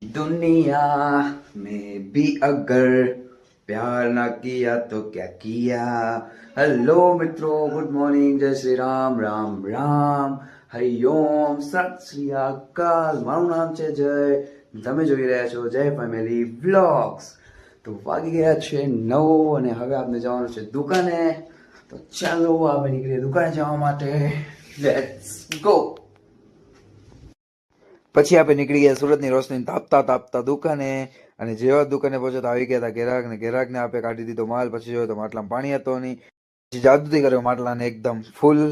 दुनिया में भी अगर प्यार ना किया तो क्या किया। હેલો મિત્રો, ગુડ મોર્નિંગ, જય શ્રી રામ, રામ રામ, હરિઓમ, સત શ્રી અકાલ. મારું નામ છે જય. તમે જોઈ રહ્યા છો જય ફેમિલી વ્લોગ્સ. તો વાગી ગયા છે 9 અને હવે આપણે જવાનું છે દુકાને. તો ચાલો આપણે નીકળીએ દુકાને જવા માટે. Let's go. પછી આપણે નીકળી ગયા સુરતની રોશની તાપતા તાપતા દુકાને. અને જેવા દુકાને પહોંચ્યો તો આવી ગયા હતા ગેરાક ને ગેરાકને આપણે કાઢી દીધો માલ. પછી જોયો તો માટલામાં પાણી હતો નહીં. પછી જાદુથી કર્યો માટલાને એકદમ ફૂલ.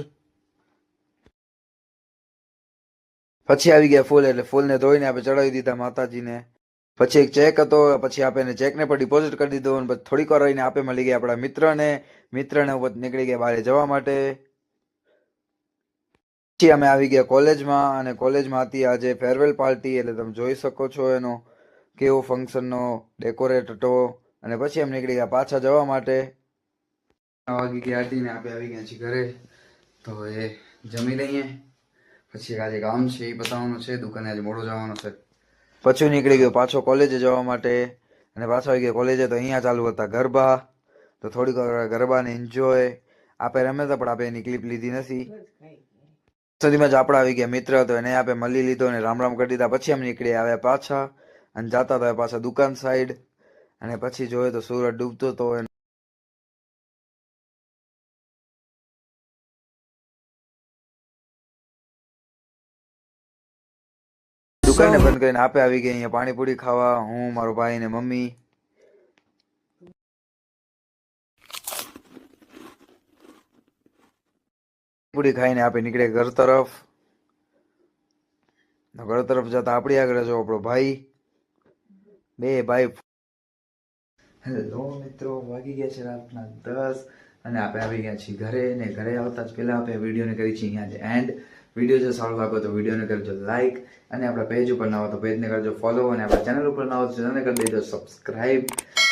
પછી આવી ગયા ફૂલ, એટલે ફૂલને ધોઈને આપણે ચડાવી દીધા માતાજીને. પછી એક ચેક હતો, પછી આપણે ચેકને પણ ડિપોઝિટ કરી દીધો. અને પછી થોડીક વાર રહીને આપણે મળી ગયા આપણા મિત્રને નીકળી ગયા બહાર જવા માટે. પછી અમે આવી ગયા કોલેજમાં, અને કોલેજમાં હતી આજે ફેરવેલ પાર્ટી, એટલે તમે જોઈ શકો છો એનો કેવો ફંક્શનનો ડેકોરેટ હતો. અને પછી અમે નીકળી ગયા પાછા જવા માટે. વાગી ગયા હતી ને આપણે આવી ગયા છીએ ઘરે. તો એ જમી લઈએ, પછી આજે કામ છે એ બતાવવાનું છે, દુકાને આજે મોડું જવાનું છે. પછી નીકળી ગયો પાછો કોલેજે જવા માટે. અને પાછો આવી ગયો કોલેજે. તો અહીંયા ચાલુ હતા ગરબા. તો થોડીક વાર ગરબાને એન્જોય આપણે રમ્યા હતા, પણ આપણે એની ક્લિપ લીધી નથી. સુધીમાં જ આપણા આવી ગયા મિત્ર, તો એને આપણે મળી લીધો અને રામ રામ કરી દીધા. પછી અમે નીકળી આવ્યા પાછા અને જતા હતા પાછા દુકાન સાઈડ. અને પછી જોયે તો સૂરજ ડૂબતો હતો. દુકાને બંધ કરીને આપે આવી ગયા અહીંયા પાણીપુરી ખાવા, હું, મારો ભાઈ ને મમ્મી. પૂરી ખાઈને આપણે નીકળે ઘર તરફ. ઘર તરફ જતા આપણી આગળ જો આપણો ભાઈ, બે ભાઈ. હેલો મિત્રો, વાગી ગયા છે રાતના 10 અને આપણે આવી ગયા છીએ ઘરે. ને ઘરે આવતા જ પહેલા આપણે વિડીયોને કરી છીએ અહીંયા જ એન્ડ. વિડીયો જો સારો લાગો તો વિડીયોને કરજો લાઈક, અને આપણા પેજ ઉપર ના હો તો પેજને કરજો ફોલો, અને આપણા ચેનલ ઉપર ના હો તો ચેનલને કરી દેજો સબસ્ક્રાઈબ.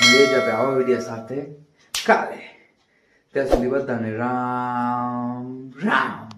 મળીએ જ આપણે આવા વિડીયો સાથે કાલે. ત્યાં સુધી બધાને રામ રામ.